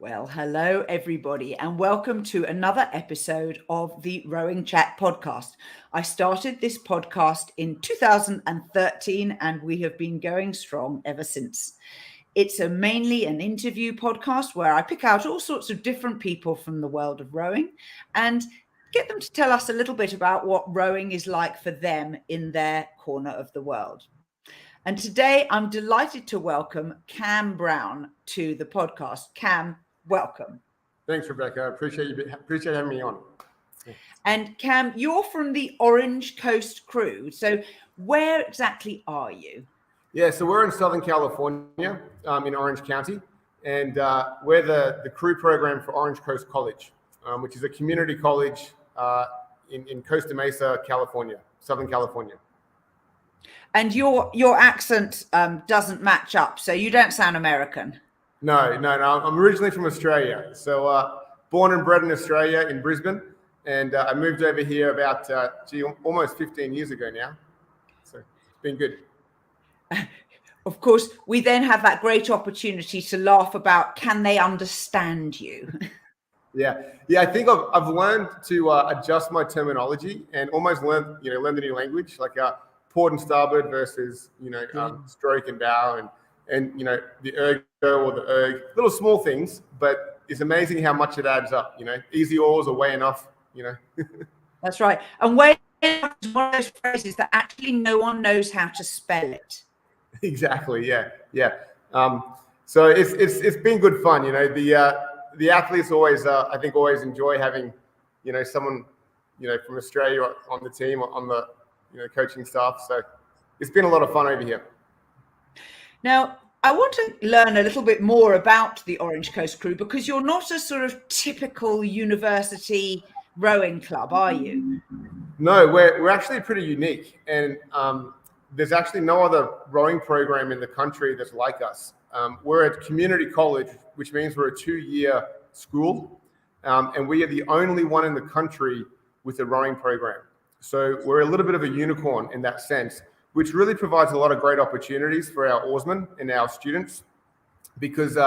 Well, hello, everybody, and welcome to another episode of the Rowing Chat podcast. I started this podcast in 2013, and we have been going strong ever since. It's mainly an interview podcast where I pick out all sorts of different people from the world of rowing and get them to tell us a little bit about what rowing is like for them in their corner of the world. And today I'm delighted to welcome Cam Brown to the podcast. Cam, welcome. Thanks, Rebecca. I appreciate having me on. And Cam, you're from the Orange Coast crew. So where exactly are you? Yeah, so we're in Southern California, in Orange County, and we're the crew program for Orange Coast College, which is a community college in Costa Mesa, California, Southern California. And your accent doesn't match up, so you don't sound American. No. I'm originally from Australia. So born and bred in Australia in Brisbane. And I moved over here about almost 15 years ago now. So it's been good. Of course, we then have that great opportunity to laugh about, can they understand you? Yeah. I think I've learned to adjust my terminology and almost learn the new language, like port and starboard versus, stroke and bow and the ergo or the erg, little small things, but it's amazing how much it adds up, easy oars are way enough, That's right. And way enough is one of those phrases that actually no one knows how to spell it. Exactly. Yeah. So it's been good fun, the athletes always, I think always enjoy having, someone, from Australia on the team, on the, coaching staff. So it's been a lot of fun over here. Now, I want to learn a little bit more about the Orange Coast crew because you're not a sort of typical university rowing club, are you? No, we're actually pretty unique. And there's actually no other rowing program in the country that's like us. We're a community college, which means we're a 2-year school. And we are the only one in the country with a rowing program. So we're a little bit of a unicorn in that sense, which really provides a lot of great opportunities for our oarsmen and our students, because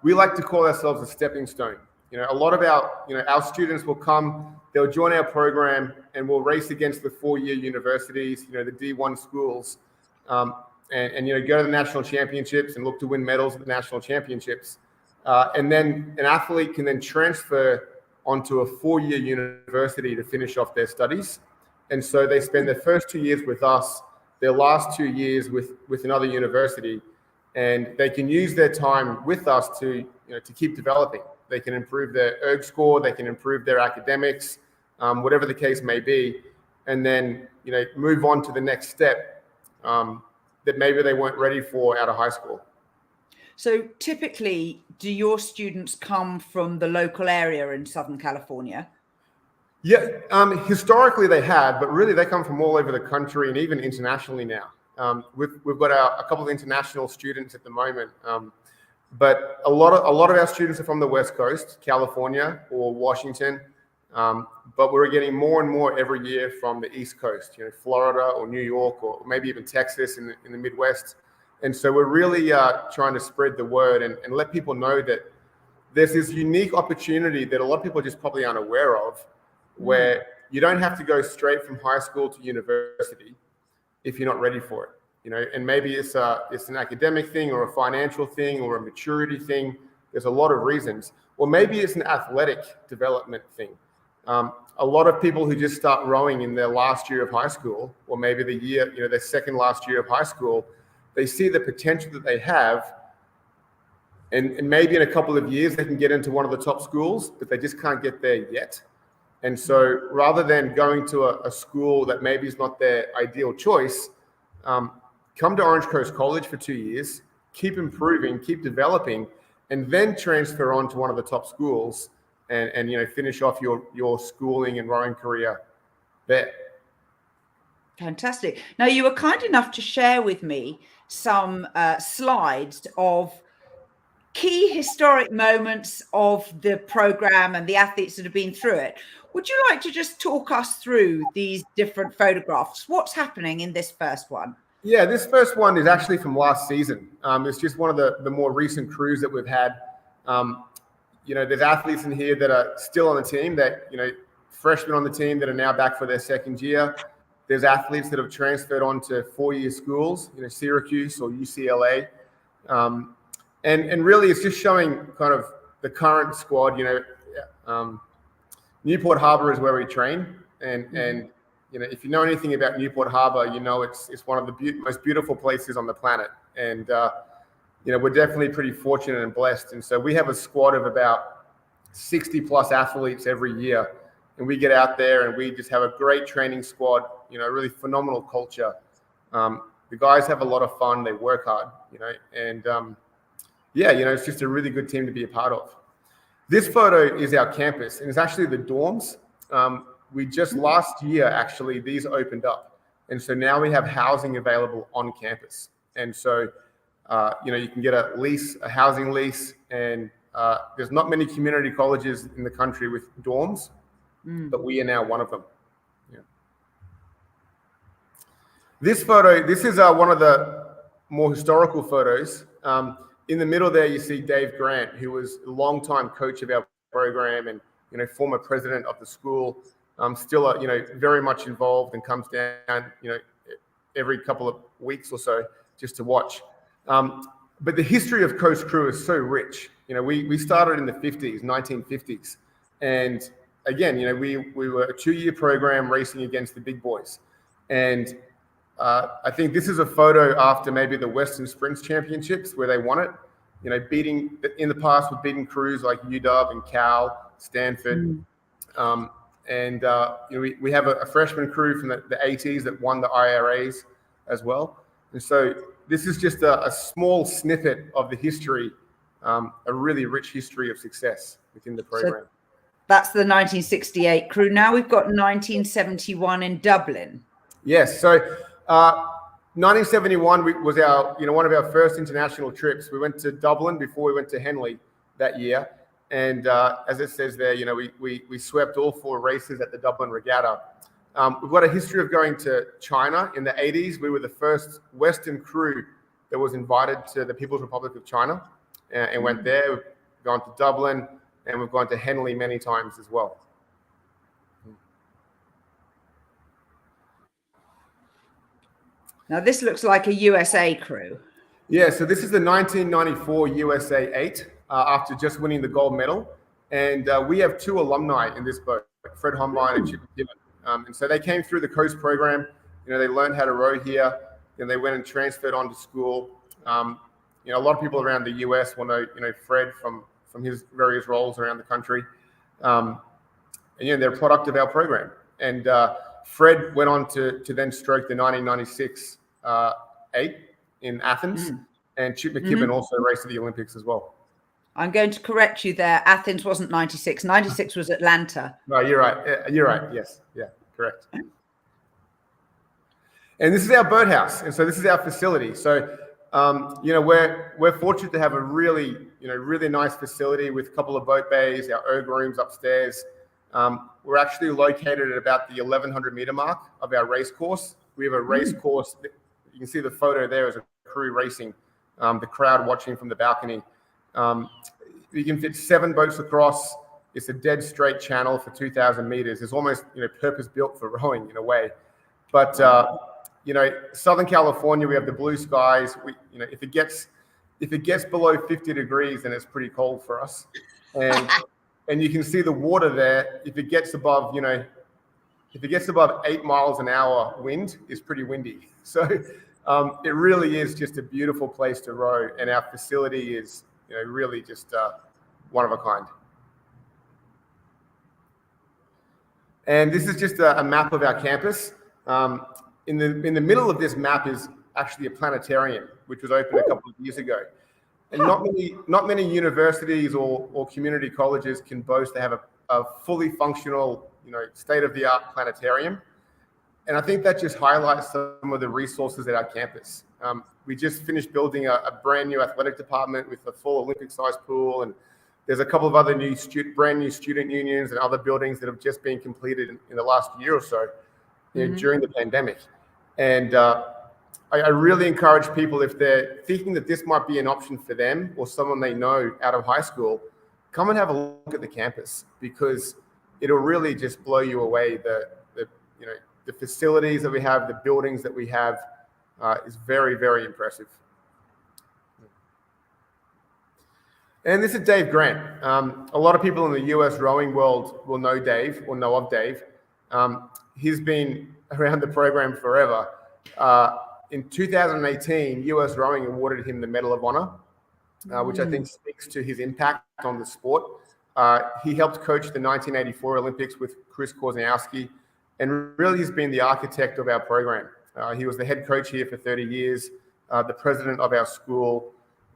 we like to call ourselves a stepping stone. A lot of our students will come, they'll join our program, and we'll race against the 4-year universities, the D1 schools, and go to the national championships and look to win medals at the national championships. And then an athlete can then transfer onto a 4-year university to finish off their studies. And so they spend their first 2 years with us, their last 2 years with another university, and they can use their time with us to keep developing. They can improve their erg score, they can improve their academics, whatever the case may be, and then move on to the next step that maybe they weren't ready for out of high school. So typically, do your students come from the local area in Southern California? Yeah, historically they had, but really they come from all over the country and even internationally now. We've got a couple of international students at the moment, but a lot of our students are from the West Coast, California or Washington, but we're getting more and more every year from the East Coast, Florida or New York or maybe even Texas in the Midwest. And so we're really trying to spread the word and let people know that there's this unique opportunity that a lot of people just probably aren't aware of, where you don't have to go straight from high school to university if you're not ready for it, and maybe it's an academic thing or a financial thing or a maturity thing. There's a lot of reasons. Or maybe it's an athletic development thing. A lot of people who just start rowing in their last year of high school, or maybe their second last year of high school, they see the potential that they have, and maybe in a couple of years they can get into one of the top schools, but they just can't get there yet. And so rather than going to a school that maybe is not their ideal choice, come to Orange Coast College for 2 years, keep improving, keep developing, and then transfer on to one of the top schools and finish off your schooling and rowing career there. Fantastic. Now, you were kind enough to share with me some slides of key historic moments of the program and the athletes that have been through it. Would you like to just talk us through these different photographs? What's happening in this first one? Yeah, this first one is actually from last season. It's just one of the more recent crews that we've had. there's athletes in here that are still on the team that, freshmen on the team that are now back for their second year. There's athletes that have transferred on to 4-year schools, Syracuse or UCLA. And really it's just showing kind of the current squad. Newport Harbor is where we train. And if you know anything about Newport Harbor, it's one of the most beautiful places on the planet. And, we're definitely pretty fortunate and blessed. And so we have a squad of about 60 plus athletes every year. And we get out there and we just have a great training squad, really phenomenal culture. The guys have a lot of fun. They work hard, and it's just a really good team to be a part of. This photo is our campus, and it's actually the dorms. We just last year, actually, these opened up. And so now we have housing available on campus. And so, you can get a housing lease, and there's not many community colleges in the country with dorms, but we are now one of them. Yeah. This photo, this is one of the more historical photos. In the middle there, you see Dave Grant, who was a longtime coach of our program and, former president of the school. Still, very much involved and comes down, every couple of weeks or so just to watch. But the history of Coast Crew is so rich. We started in the 1950s. And again, we were a 2-year program racing against the big boys. And I think this is a photo after maybe the Western Sprints Championships where they won it, beating in the past with beating crews like UW and Cal, Stanford. And we have a freshman crew from the 80s that won the IRAs as well. And so this is just a small snippet of the history, a really rich history of success within the program. So that's the 1968 crew. Now we've got 1971 in Dublin. Yes. So 1971 was our, one of our first international trips. We went to Dublin before we went to Henley that year. And as it says there, we swept all 4 races at the Dublin Regatta. We've got a history of going to China in the 80s. We were the first Western crew that was invited to the People's Republic of China and went there. We've gone to Dublin and we've gone to Henley many times as well. Now this looks like a USA crew. Yeah, so this is the 1994 USA 8 after just winning the gold medal. And we have 2 alumni in this boat, Fred Hombine and Chip McKibben. And so they came through the coast program. They learned how to row here, and they went and transferred on to school. A lot of people around the US will know, Fred from his various roles around the country. And they're a product of our program. And Fred went on to then stroke the 1996 8 in Athens, and Chip McKibben also raced at the Olympics as well. I'm going to correct you there. Athens wasn't 96. 96 was Atlanta. No, you're right. You're right. Yes. Yeah, correct. And this is our boathouse. And so this is our facility. So, we're fortunate to have a really, really nice facility with a couple of boat bays, our erg rooms upstairs. We're actually located at about the 1,100 meter mark of our race course. We have a race course. You can see the photo there as a crew racing, the crowd watching from the balcony. You can fit 7 boats across. It's a dead straight channel for 2,000 meters. It's almost, purpose built for rowing in a way. But, Southern California, we have the blue skies. If it gets below 50 degrees, then it's pretty cold for us. And you can see the water there. If it gets above, 8 miles an hour wind, it's pretty windy. So it really is just a beautiful place to row. And our facility is, really just one of a kind. And this is just a map of our campus. In the middle of this map is actually a planetarium, which was opened a couple of years ago. And not many universities or community colleges can boast to have a fully functional, state-of-the-art planetarium. And I think that just highlights some of the resources at our campus. We just finished building a brand new athletic department with a full Olympic-sized pool, and there's a couple of other brand new student unions and other buildings that have just been completed in the last year or so during the pandemic. And I really encourage people, if they're thinking that this might be an option for them or someone they know out of high school, come and have a look at the campus, because it'll really just blow you away. The facilities that we have, the buildings that we have, is very, very impressive. And this is Dave Grant. A lot of people in the US rowing world will know Dave or know of Dave. He's been around the program forever. In 2018, US Rowing awarded him the Medal of Honor, which I think speaks to his impact on the sport. He helped coach the 1984 Olympics with Chris Korzeniowski, and really has been the architect of our program. He was the head coach here for 30 years, the president of our school,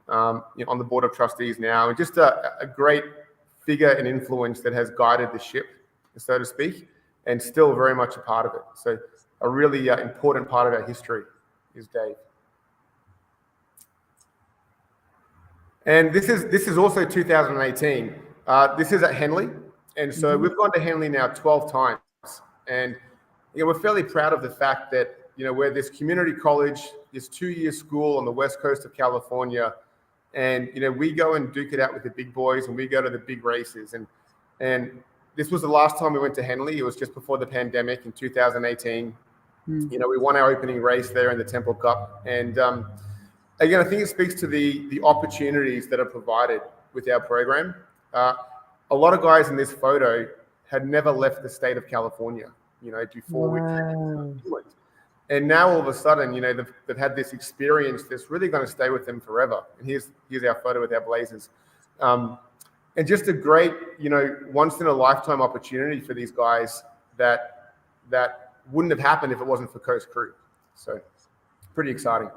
on the board of trustees now, and just a great figure and influence that has guided the ship, so to speak, and still very much a part of it. So a really important part of our history is Dave. And this is also 2018. This is at Henley, and so we've gone to Henley now 12 times, and we're fairly proud of the fact that we're this community college, this 2-year school on the west coast of California. And, we go and duke it out with the big boys, and we go to the big races. And this was the last time we went to Henley. It was just before the pandemic in 2018. We won our opening race there in the Temple Cup. And again, I think it speaks to the opportunities that are provided with our program. A lot of guys in this photo had never left the state of California, before we went. And now all of a sudden, they've had this experience that's really going to stay with them forever. And here's our photo with our Blazers. And just a great, once in a lifetime opportunity for these guys that wouldn't have happened if it wasn't for Coast Crew. So pretty exciting.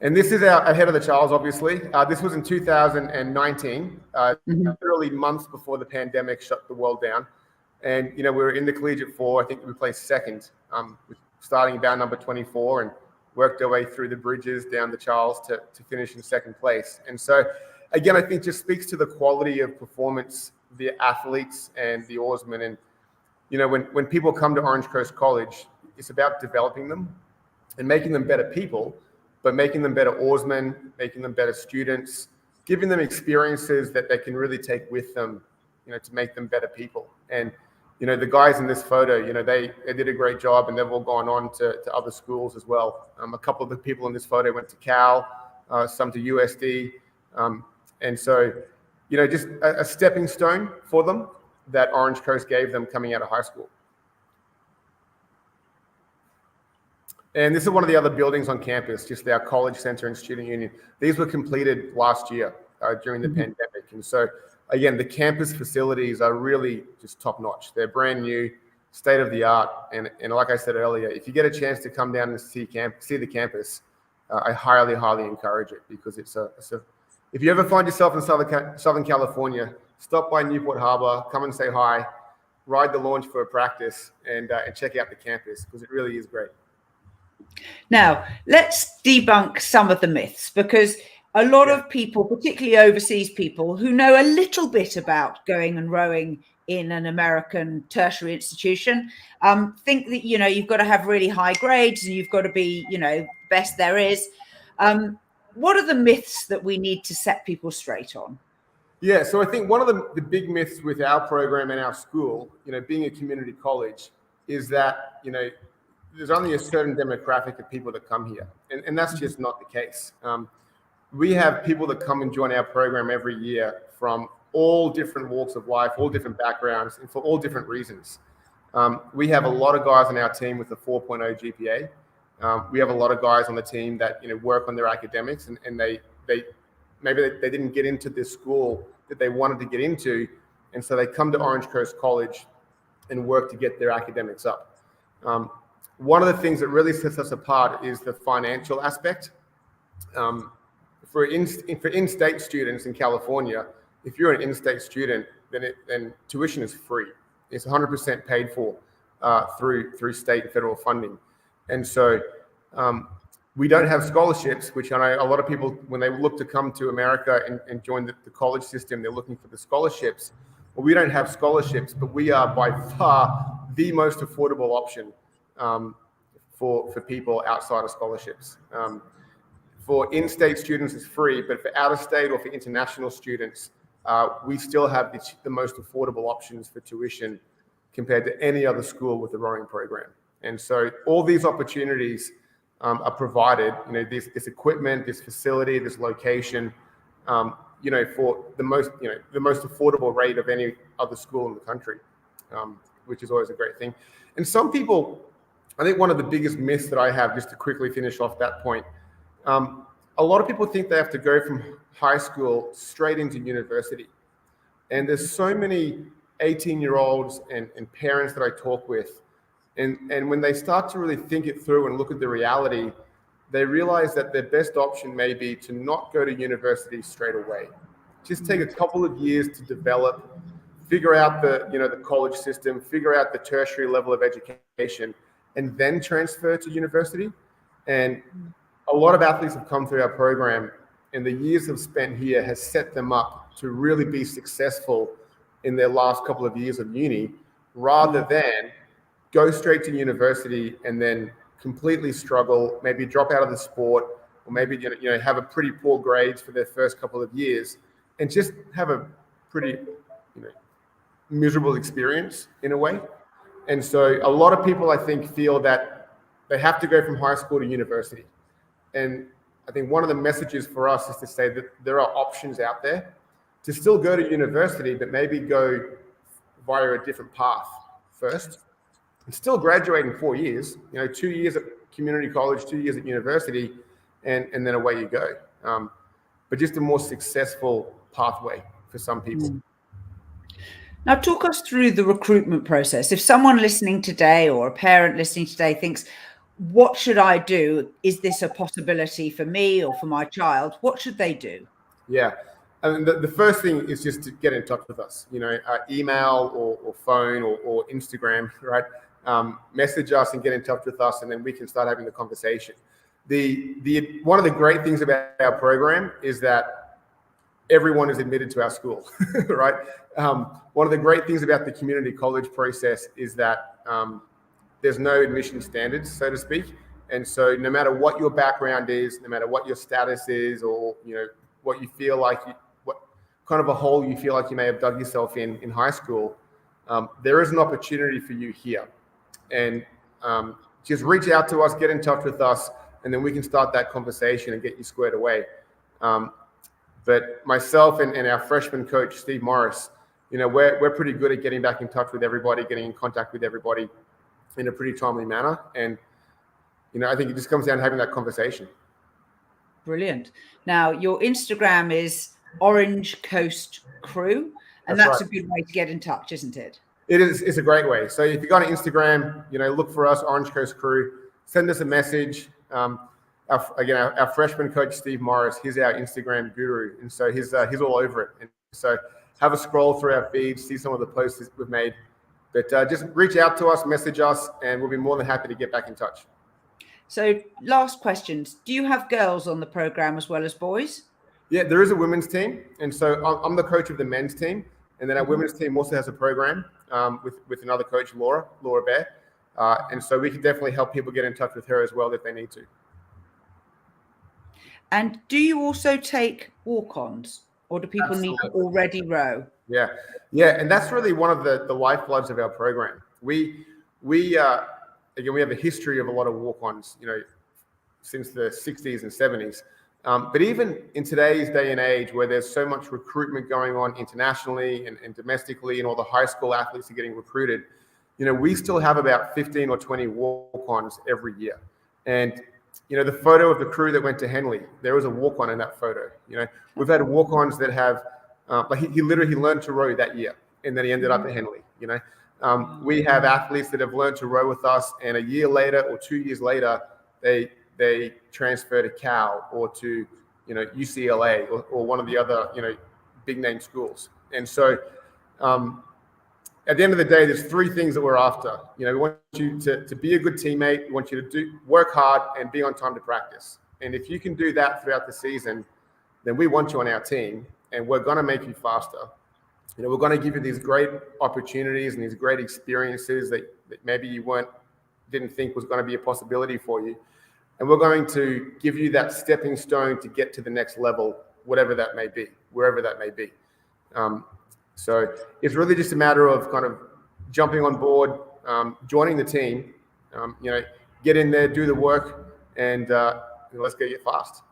And this is our head of the Charles, obviously. This was in 2019, literally months before the pandemic shut the world down. And, we were in the Collegiate 4. I think we placed second, starting about number 24, and worked our way through the bridges down the Charles to finish in second place. And so, again, I think just speaks to the quality of performance, the athletes and the oarsmen. And, when people come to Orange Coast College, it's about developing them and making them better people, but making them better oarsmen, making them better students, giving them experiences that they can really take with them, to make them better people. And, the guys in this photo, they did a great job, and they've all gone on to other schools as well. A couple of the people in this photo went to Cal, some to USD. And so, just a stepping stone for them that Orange Coast gave them coming out of high school. And this is one of the other buildings on campus, just our college center and student union. These were completed last year during the pandemic. And so, again, the campus facilities are really just top notch. They're brand new, state of the art. And like I said earlier, if you get a chance to come down and see the campus, I highly, highly encourage it, because if you ever find yourself in Southern California, stop by Newport Harbor, come and say hi, ride the launch for a practice, and check out the campus, because it really is great. Now, let's debunk some of the myths, because a lot of people, particularly overseas people who know a little bit about going and rowing in an American tertiary institution, think that, you've got to have really high grades and you've got to be, best there is. What are the myths that we need to set people straight on? Yeah, so I think one of the big myths with our program and our school, being a community college, is that, there's only a certain demographic of people that come here. And that's just not the case. We have people that come and join our program every year from all different walks of life, all different backgrounds, and for all different reasons. We have a lot of guys on our team with a 4.0 GPA. We have a lot of guys on the team that work on their academics, and they maybe they didn't get into this school that they wanted to get into, and so they come to Orange Coast College and work to get their academics up. One of the things that really sets us apart is the financial aspect. For in-state students in California, if you're an in-state student, then tuition is free. It's 100% paid for through state and federal funding. And so we don't have scholarships, which I know a lot of people, when they look to come to America and join the college system, they're looking for the scholarships. Well, we don't have scholarships, but we are by far the most affordable option for people outside of scholarships. For in-state students, it's free, but for out-of-state or for international students, we still have the most affordable options for tuition compared to any other school with the rowing program. And so all these opportunities are provided, this equipment, this facility, this location, for the most affordable rate of any other school in the country, which is always a great thing. And some people, I think one of the biggest myths that I have, just to quickly finish off that point, a lot of people think they have to go from high school straight into university. And there's so many 18-year-olds and parents that I talk with, and when they start to really think it through and look at the reality, they realize that their best option may be to not go to university straight away. Just take a couple of years to develop, figure out the college system, figure out the tertiary level of education, and then transfer to university. And a lot of athletes have come through our program, and the years they've spent here has set them up to really be successful in their last couple of years of uni, rather than go straight to university and then completely struggle, maybe drop out of the sport, or maybe have a pretty poor grades for their first couple of years, and just have a pretty miserable experience in a way. And so a lot of people, I think, feel that they have to go from high school to university. And I think one of the messages for us is to say that there are options out there to still go to university, but maybe go via a different path first. And still graduate in 4 years, 2 years at community college, 2 years at university, and then away you go. But just a more successful pathway for some people. Now, talk us through the recruitment process. If someone listening today or a parent listening today thinks, what should I do? Is this a possibility for me or for my child? What should they do? Yeah. I mean, the first thing is just to get in touch with us, email or phone or Instagram, right? Message us and get in touch with us, and then we can start having the conversation. One of the great things about our program is that everyone is admitted to our school, right? One of the great things about the community college process is that there's no admission standards, so to speak. And so no matter what your background is, no matter what your status is, or what you feel like, what kind of a hole you feel like you may have dug yourself in high school, there is an opportunity for you here. And just reach out to us, get in touch with us, and then we can start that conversation and get you squared away. But myself and our freshman coach, Steve Morris, we're pretty good at getting back in touch with everybody, getting in contact with everybody in a pretty timely manner. And, I think it just comes down to having that conversation. Brilliant. Now, your Instagram is Orange Coast Crew, and that's right. A good way to get in touch, isn't it? It is. It's a great way. So if you go on Instagram, look for us, Orange Coast Crew, send us a message. Our freshman coach, Steve Morris, he's our Instagram guru. And so he's all over it. And so have a scroll through our feed, see some of the posts that we've made. But just reach out to us, message us, and we'll be more than happy to get back in touch. So last questions. Do you have girls on the program as well as boys? Yeah, there is a women's team. And so I'm the coach of the men's team. And then our women's team also has a program with another coach, Laura Bear. And so we can definitely help people get in touch with her as well if they need to. And do you also take walk-ons, or do people need to already row? Yeah. And that's really one of the lifebloods of our program. We have a history of a lot of walk-ons, since the 60s and 70s. But even in today's day and age, where there's so much recruitment going on internationally and domestically, and all the high school athletes are getting recruited, we still have about 15 or 20 walk-ons every year. And, the photo of the crew that went to Henley, there was a walk-on in that photo. We've had walk-ons that have, he literally learned to row that year, and then he ended up at Henley, We have athletes that have learned to row with us, and a year later or 2 years later, they transfer to Cal or to, UCLA or one of the other, big name schools. And so at the end of the day, there's three things that we're after. We want you to be a good teammate. We want you to work hard and be on time to practice. And if you can do that throughout the season, then we want you on our team, and we're going to make you faster. We're going to give you these great opportunities and these great experiences that maybe you didn't think was going to be a possibility for you. and we're going to give you that stepping stone to get to the next level, whatever that may be, wherever that may be. So it's really just a matter of kind of jumping on board, joining the team, get in there, do the work, and let's get you fast.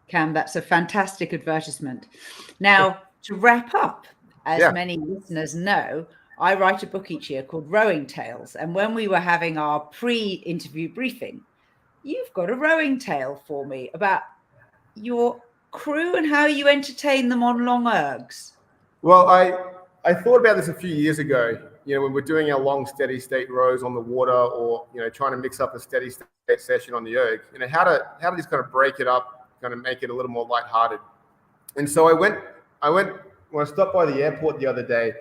Cam, that's a fantastic advertisement. Now, to wrap up, as many listeners know, I write a book each year called Rowing Tales. And when we were having our pre-interview briefing, you've got a rowing tale for me about your crew and how you entertain them on long ergs. Well, I thought about this a few years ago, when we're doing our long steady state rows on the water, or, trying to mix up a steady state session on the erg, how to just kind of break it up, kind of make it a little more lighthearted. And so I went when I stopped by the airport the other day,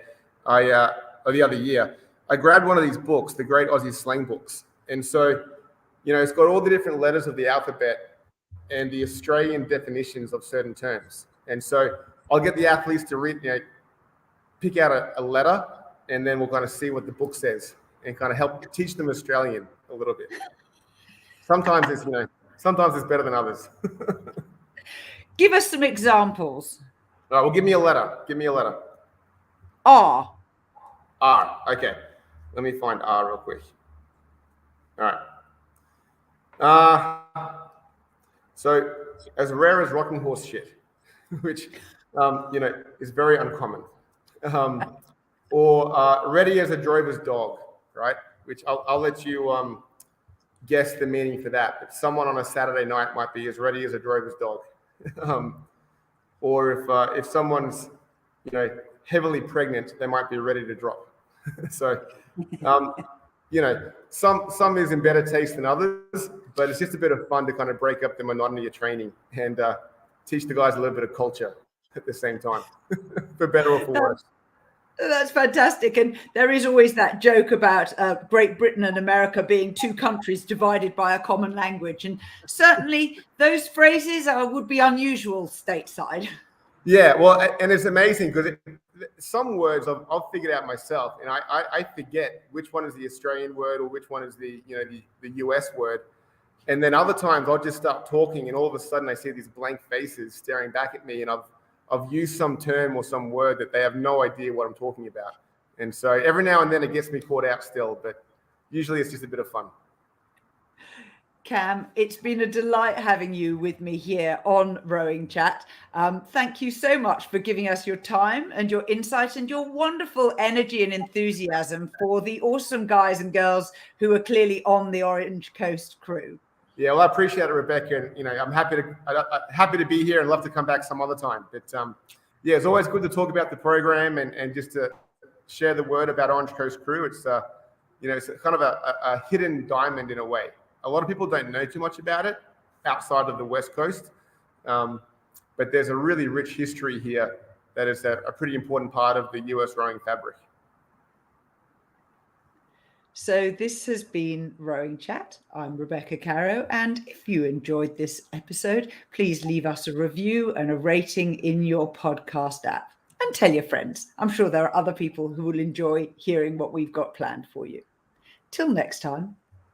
or the other year, I grabbed one of these books, the Great Aussie Slang books. And so, it's got all the different letters of the alphabet and the Australian definitions of certain terms. And so I'll get the athletes to read, pick out a letter, and then we'll kind of see what the book says and kind of help teach them Australian a little bit. Sometimes it's better than others. Give us some examples. All right, well, give me a letter. R. Okay. Let me find R real quick. All right. So as rare as rocking horse shit, which, is very uncommon. Or ready as a drover's dog, right? Which I'll let you guess the meaning for that. But someone on a Saturday night might be as ready as a drover's dog. Or if someone's, heavily pregnant, they might be ready to drop. So, some is in better taste than others, but it's just a bit of fun to kind of break up the monotony of training and teach the guys a little bit of culture at the same time, for better or for worse. That's fantastic. And there is always that joke about Great Britain and America being two countries divided by a common language. And certainly those phrases would be unusual stateside. Yeah, well, and it's amazing because some words I've figured out myself, and I forget which one is the Australian word or which one is the US word. And then other times I'll just start talking and all of a sudden I see these blank faces staring back at me, and I've used some term or some word that they have no idea what I'm talking about. And so every now and then it gets me caught out still, but usually it's just a bit of fun. Cam, it's been a delight having you with me here on Rowing Chat. Thank you so much for giving us your time and your insight and your wonderful energy and enthusiasm for the awesome guys and girls who are clearly on the Orange Coast crew. Yeah, well, I appreciate it, Rebecca. And, I'm happy to be here and love to come back some other time. But it's always good to talk about the program and just to share the word about Orange Coast crew. It's, it's kind of a hidden diamond in a way. A lot of people don't know too much about it outside of the West Coast, but there's a really rich history here that is a pretty important part of the US rowing fabric. So this has been Rowing Chat. I'm Rebecca Caro, and if you enjoyed this episode, please leave us a review and a rating in your podcast app and tell your friends. I'm sure there are other people who will enjoy hearing what we've got planned for you. Till next time.